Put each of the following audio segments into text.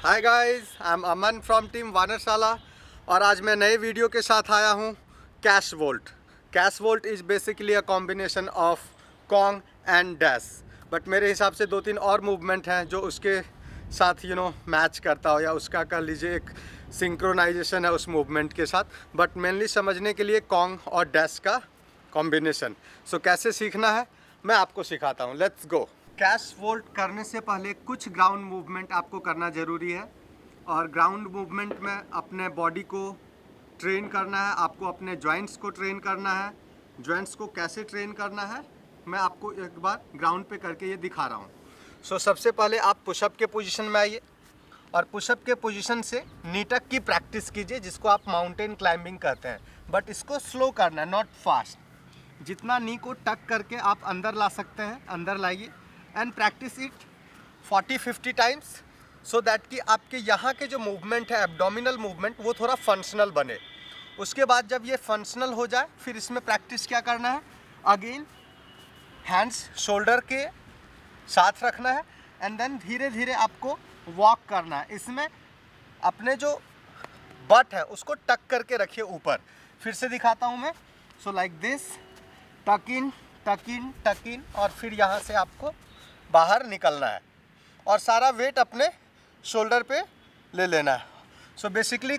Hi guys, I am Aman from team Vanarshala और आज मैं नए वीडियो के साथ आया हूँ Cash Vault. Cash Vault is basically a combination of Kong and Dash, but मेरे हिसाब से 2-3 और मूवमेंट हैं जो उसके साथ मैच करता हो या उसका कह लीजिए एक सिंक्रोनाइजेशन है उस मूवमेंट के साथ, बट मेनली समझने के लिए कॉन्ग और डैश का कॉम्बिनेशन। सो कैसे सीखना है मैं आपको सिखाता हूँ, लेट्स गो। कैश वोल्ट करने से पहले कुछ ग्राउंड मूवमेंट आपको करना ज़रूरी है और ग्राउंड मूवमेंट में अपने बॉडी को ट्रेन करना है, आपको अपने जॉइंट्स को ट्रेन करना है। जॉइंट्स को कैसे ट्रेन करना है मैं आपको एक बार ग्राउंड पे करके ये दिखा रहा हूँ। सो सबसे पहले आप पुशअप के पोजीशन में आइए और पुशअप के पोजीशन से नी टक की प्रैक्टिस कीजिए, जिसको आप माउंटेन क्लाइंबिंग कहते हैं, बट इसको स्लो करना है, नॉट फास्ट। जितना नी को टक करके आप अंदर ला सकते हैं अंदर लाइए and practice it 40-50 times, so that कि आपके यहाँ के जो मूवमेंट है एब्डोमिनल मूवमेंट वो थोड़ा फंक्शनल बने। उसके बाद जब ये फंक्शनल हो जाए फिर इसमें प्रैक्टिस क्या करना है, अगेन हैंड्स शोल्डर के साथ रखना है एंड देन धीरे धीरे आपको वॉक करना है। इसमें अपने जो बट है उसको टक करके रखिए ऊपर। फिर से दिखाता हूँ मैं। सो लाइक दिस, टक इन टक इन टक इन, और फिर यहाँ से आपको बाहर निकलना है और सारा वेट अपने शोल्डर पे ले लेना है। सो बेसिकली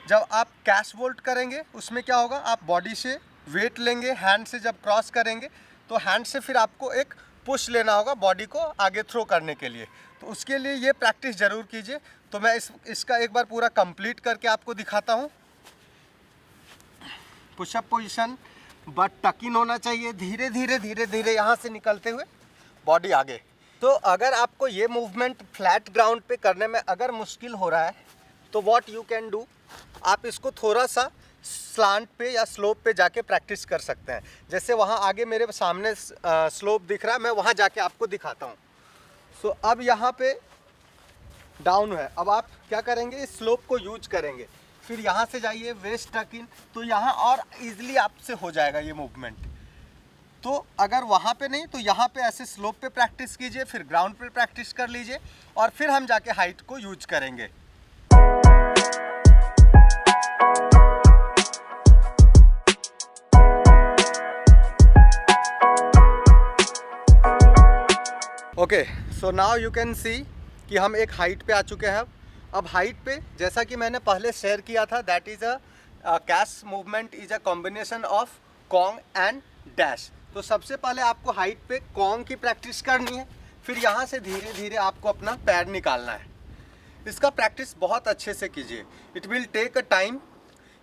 जब आप कैश वोल्ट करेंगे उसमें क्या होगा, आप बॉडी से वेट लेंगे, हैंड से जब क्रॉस करेंगे तो हैंड से फिर आपको एक पुश लेना होगा बॉडी को आगे थ्रो करने के लिए। तो उसके लिए ये प्रैक्टिस ज़रूर कीजिए। तो मैं इसका एक बार पूरा कंप्लीट करके आपको दिखाता हूँ। पुशअप पोजीशन, बट टक इन होना चाहिए, धीरे धीरे धीरे धीरे यहाँ से निकलते हुए बॉडी आगे। तो अगर आपको ये मूवमेंट फ्लैट ग्राउंड पे करने में अगर मुश्किल हो रहा है तो व्हाट यू कैन डू, आप इसको थोड़ा सा स्लांट पे या स्लोप पे जाके प्रैक्टिस कर सकते हैं। जैसे वहाँ आगे मेरे सामने स्लोप दिख रहा है, मैं वहाँ जाके आपको दिखाता हूँ। सो अब यहाँ पे डाउन है, अब आप क्या करेंगे, इस स्लोप को यूज करेंगे, फिर यहाँ से जाइए वेस्ट टक इन, तो यहाँ और इजीली आपसे हो जाएगा ये मूवमेंट। तो अगर वहाँ पे नहीं तो यहाँ पे ऐसे स्लोप पे प्रैक्टिस कीजिए, फिर ग्राउंड पे प्रैक्टिस कर लीजिए और फिर हम जाके हाइट को यूज करेंगे। Okay, so now you can see कि हम एक हाइट पे आ चुके हैं। अब हाइट पे जैसा कि मैंने पहले शेयर किया था, that is a cash movement is a combination of Kong and dash. तो सबसे पहले आपको हाइट पे कॉन्ग की प्रैक्टिस करनी है, फिर यहाँ से धीरे धीरे आपको अपना पैर निकालना है। इसका प्रैक्टिस बहुत अच्छे से कीजिए, it will take a time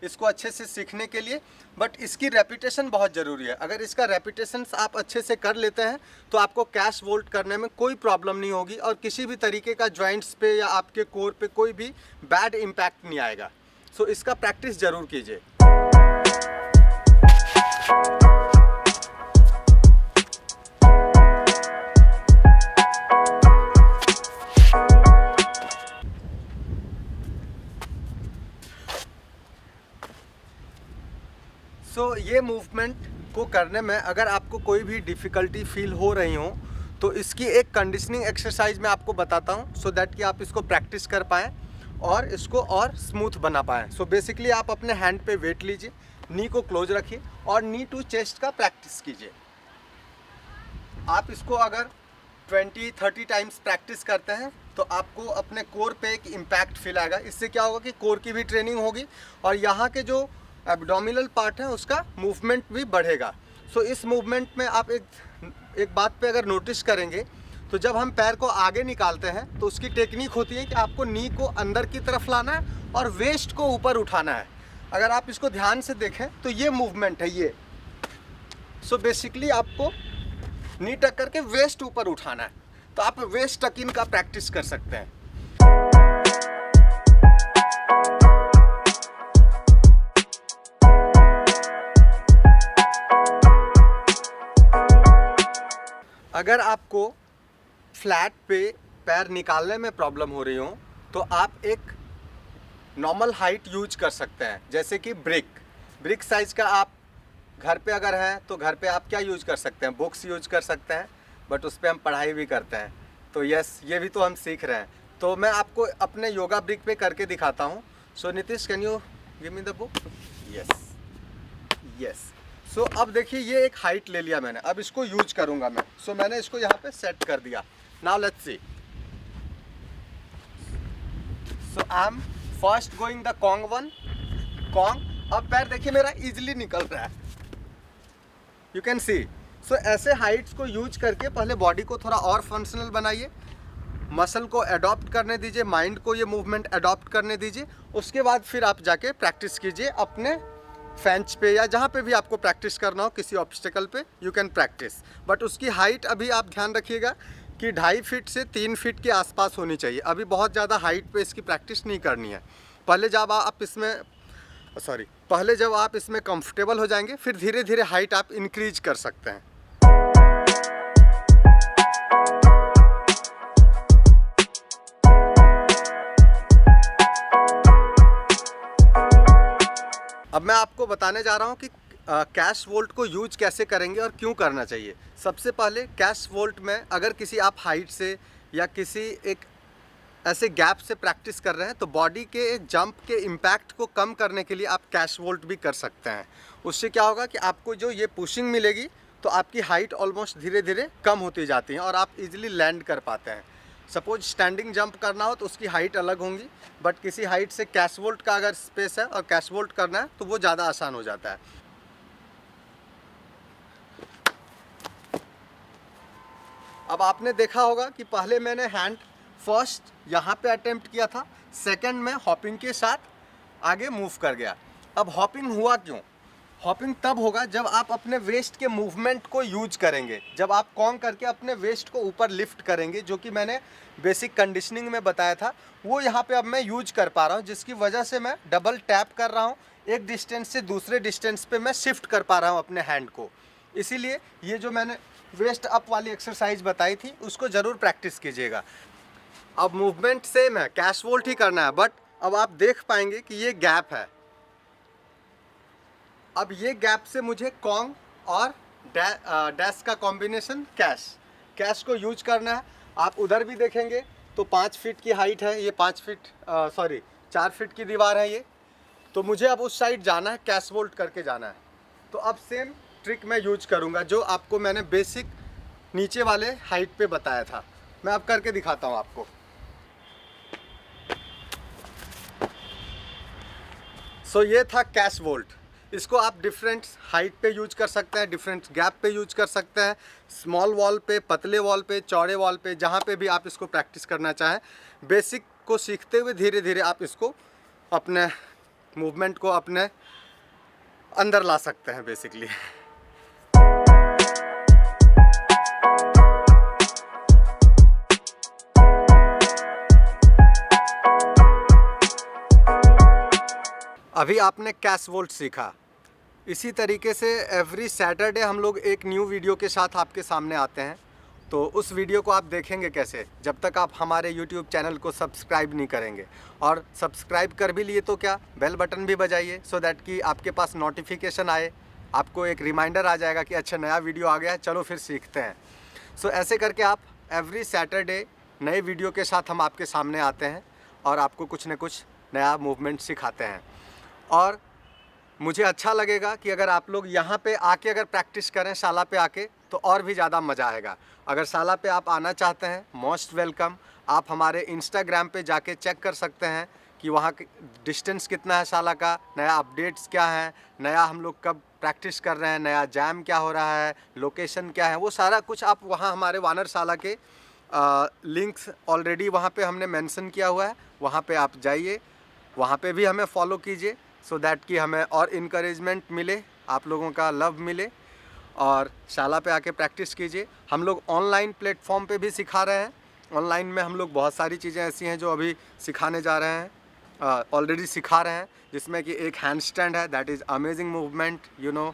इसको अच्छे से सीखने के लिए, बट इसकी रेपिटेशन बहुत ज़रूरी है। अगर इसका रेपिटेशन आप अच्छे से कर लेते हैं तो आपको कैश वोल्ट करने में कोई प्रॉब्लम नहीं होगी और किसी भी तरीके का जॉइंट्स पे या आपके कोर पे कोई भी बैड इम्पैक्ट नहीं आएगा। सो इसका प्रैक्टिस ज़रूर कीजिए। सो ये मूवमेंट को करने में अगर आपको कोई भी डिफ़िकल्टी फील हो रही हो तो इसकी एक कंडीशनिंग एक्सरसाइज मैं आपको बताता हूँ, सो दैट कि आप इसको प्रैक्टिस कर पाएँ और इसको और स्मूथ बना पाएँ। सो बेसिकली आप अपने हैंड पे वेट लीजिए, नी को क्लोज रखिए और नी टू चेस्ट का प्रैक्टिस कीजिए। आप इसको अगर 20-30 टाइम्स प्रैक्टिस करते हैं तो आपको अपने कोर पे एक इम्पैक्ट फील आएगा। इससे क्या होगा कि कोर की भी ट्रेनिंग होगी और यहाँ के जो एब्डोमिनल पार्ट है उसका मूवमेंट भी बढ़ेगा। सो इस मूवमेंट में आप एक बात पे अगर नोटिस करेंगे तो जब हम पैर को आगे निकालते हैं तो उसकी टेक्निक होती है कि आपको नी को अंदर की तरफ लाना है और वेस्ट को ऊपर उठाना है। अगर आप इसको ध्यान से देखें तो ये मूवमेंट है ये। सो बेसिकली आपको नी टक करके वेस्ट ऊपर उठाना है, तो आप वेस्ट टक इन का प्रैक्टिस कर सकते हैं। अगर आपको फ्लैट पे पैर निकालने में प्रॉब्लम हो रही हो तो आप एक नॉर्मल हाइट यूज कर सकते हैं, जैसे कि ब्रिक साइज़ का आप घर पे अगर है तो घर पे आप क्या यूज कर सकते हैं, बुक्स यूज कर सकते हैं, बट उस पर हम पढ़ाई भी करते हैं। तो यस, ये भी तो हम सीख रहे हैं। तो मैं आपको अपने योगा ब्रिक पे करके दिखाता हूँ। So Nitish, can you give me the book? Yes. So अब देखिए, ये एक हाइट ले लिया मैंने, अब इसको यूज करूँगा मैं। सो मैंने इसको यहाँ पे सेट कर दिया। Now let's see. So I am first going the Kong one, Kong. अब पैर देखिए मेरा इजिली निकल रहा है, यू कैन सी। सो ऐसे हाइट्स को यूज करके पहले बॉडी को थोड़ा और फंक्शनल बनाइए, मसल को अडॉप्ट करने दीजिए, माइंड को ये मूवमेंट अडॉप्ट करने दीजिए। उसके बाद फिर आप जाके प्रैक्टिस कीजिए अपने फेंच पे या जहाँ पे भी आपको प्रैक्टिस करना हो, किसी ऑब्स्टिकल पे यू कैन प्रैक्टिस। बट उसकी हाइट अभी आप ध्यान रखिएगा कि 2.5 फीट से 3 फीट के आसपास होनी चाहिए। अभी बहुत ज़्यादा हाइट पे इसकी प्रैक्टिस नहीं करनी है। पहले जब आप इसमें कंफर्टेबल हो जाएंगे, फिर धीरे धीरे हाइट आप इंक्रीज कर सकते हैं। अब मैं आपको बताने जा रहा हूँ कि कैश वोल्ट को यूज कैसे करेंगे और क्यों करना चाहिए। सबसे पहले कैश वोल्ट में अगर किसी आप हाइट से या किसी एक ऐसे गैप से प्रैक्टिस कर रहे हैं, तो बॉडी के जंप के इम्पैक्ट को कम करने के लिए आप कैश वोल्ट भी कर सकते हैं। उससे क्या होगा कि आपको जो ये पुशिंग मिलेगी, तो आपकी हाइट ऑलमोस्ट धीरे धीरे कम होती जाती है और आप इजीली लैंड कर पाते हैं। सपोज स्टैंडिंग जंप करना हो तो उसकी हाइट अलग होंगी, बट किसी हाइट से कैश वोल्ट का अगर स्पेस है और कैश वोल्ट करना है तो वो ज़्यादा आसान हो जाता है। अब आपने देखा होगा कि पहले मैंने हैंड फर्स्ट यहाँ पे अटेम्प्ट किया था, सेकंड में हॉपिंग के साथ आगे मूव कर गया। अब हॉपिंग हुआ क्यों? हॉपिंग तब होगा जब आप अपने वेस्ट के मूवमेंट को यूज करेंगे, जब आप कॉन्ग करके अपने वेस्ट को ऊपर लिफ्ट करेंगे, जो कि मैंने बेसिक कंडीशनिंग में बताया था। वो यहाँ पे अब मैं यूज कर पा रहा हूँ, जिसकी वजह से मैं डबल टैप कर रहा हूँ, एक डिस्टेंस से दूसरे डिस्टेंस पे मैं शिफ्ट कर पा रहा हूँ अपने हैंड को। इसीलिए ये जो मैंने वेस्ट अप वाली एक्सरसाइज बताई थी, उसको ज़रूर प्रैक्टिस कीजिएगा। अब मूवमेंट सेम है, कैश वोल्ट ही करना है, बट अब आप देख पाएंगे कि ये गैप है। अब ये गैप से मुझे कॉन्ग और डैश का कॉम्बिनेशन कैश को यूज करना है। आप उधर भी देखेंगे तो 5 फीट की हाइट है, ये 4 फीट की दीवार है ये। तो मुझे अब उस साइड जाना है, कैश वोल्ट करके जाना है। तो अब सेम ट्रिक मैं यूज करूँगा जो आपको मैंने बेसिक नीचे वाले हाइट पे बताया था। मैं अब करके दिखाता हूँ आपको। सो ये था कैश वोल्ट। इसको आप डिफरेंट हाइट पे यूज कर सकते हैं, डिफरेंट गैप पे यूज कर सकते हैं, स्मॉल वॉल पे, पतले वॉल पे, चौड़े वॉल पे, जहाँ पे भी आप इसको प्रैक्टिस करना चाहें। बेसिक को सीखते हुए धीरे धीरे आप इसको अपने मूवमेंट को अपने अंदर ला सकते हैं बेसिकली। अभी आपने कैश वोल्ट सीखा। इसी तरीके से एवरी सैटरडे हम लोग एक न्यू वीडियो के साथ आपके सामने आते हैं। तो उस वीडियो को आप देखेंगे कैसे, जब तक आप हमारे यूट्यूब चैनल को सब्सक्राइब नहीं करेंगे। और सब्सक्राइब कर भी लिए तो क्या, बेल बटन भी बजाइए, सो दैट कि आपके पास नोटिफिकेशन आए, आपको एक रिमाइंडर आ जाएगा कि अच्छा नया वीडियो आ गया है, चलो फिर सीखते हैं। सो ऐसे करके आप एवरी सैटरडे नए वीडियो के साथ हम आपके सामने आते हैं और आपको कुछ न कुछ नया मूवमेंट सिखाते हैं। और मुझे अच्छा लगेगा कि अगर आप लोग यहाँ पे आके अगर प्रैक्टिस करें शाला पे आके, तो और भी ज़्यादा मज़ा आएगा। अगर शाला पे आप आना चाहते हैं, मोस्ट वेलकम। आप हमारे इंस्टाग्राम पे जाके चेक कर सकते हैं कि वहाँ डिस्टेंस कितना है शाला का, नया अपडेट्स क्या हैं, नया हम लोग कब प्रैक्टिस कर रहे हैं, नया जैम क्या हो रहा है, लोकेशन क्या है, वो सारा कुछ आप वहाँ हमारे वानर शाला के लिंक्स ऑलरेडी वहाँ पे हमने मेंशन किया हुआ है। वहाँ पे आप जाइए, वहाँ पे भी हमें फॉलो कीजिए, सो दैट कि हमें और इनकरेजमेंट मिले, आप लोगों का लव मिले, और शाला पे आके प्रैक्टिस कीजिए। हम लोग ऑनलाइन प्लेटफॉर्म पे भी सिखा रहे हैं। ऑनलाइन में हम लोग बहुत सारी चीज़ें ऐसी हैं जो अभी सिखाने जा रहे हैं, ऑलरेडी सिखा रहे हैं, जिसमें कि एक हैंड स्टैंड है, that is amazing movement, you know.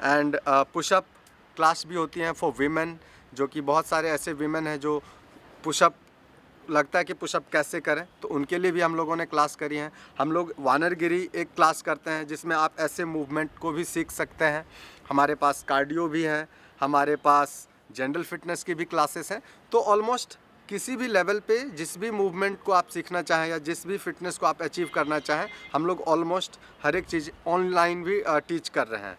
And pushup class भी होती हैं फॉर वीमेन, जो कि बहुत सारे ऐसे वीमेन हैं जो पुशअप लगता है कि पुशअप कैसे करें, तो उनके लिए भी हम लोगों ने क्लास करी है। हम लोग वानरगिरी एक क्लास करते हैं जिसमें आप ऐसे मूवमेंट को भी सीख सकते हैं। हमारे पास कार्डियो भी है, हमारे पास जनरल फिटनेस की भी क्लासेस हैं। तो ऑलमोस्ट किसी भी लेवल पे जिस भी मूवमेंट को आप सीखना चाहें या जिस भी फिटनेस को आप अचीव करना चाहें, हम लोग ऑलमोस्ट हर एक चीज़ ऑनलाइन भी टीच कर रहे हैं।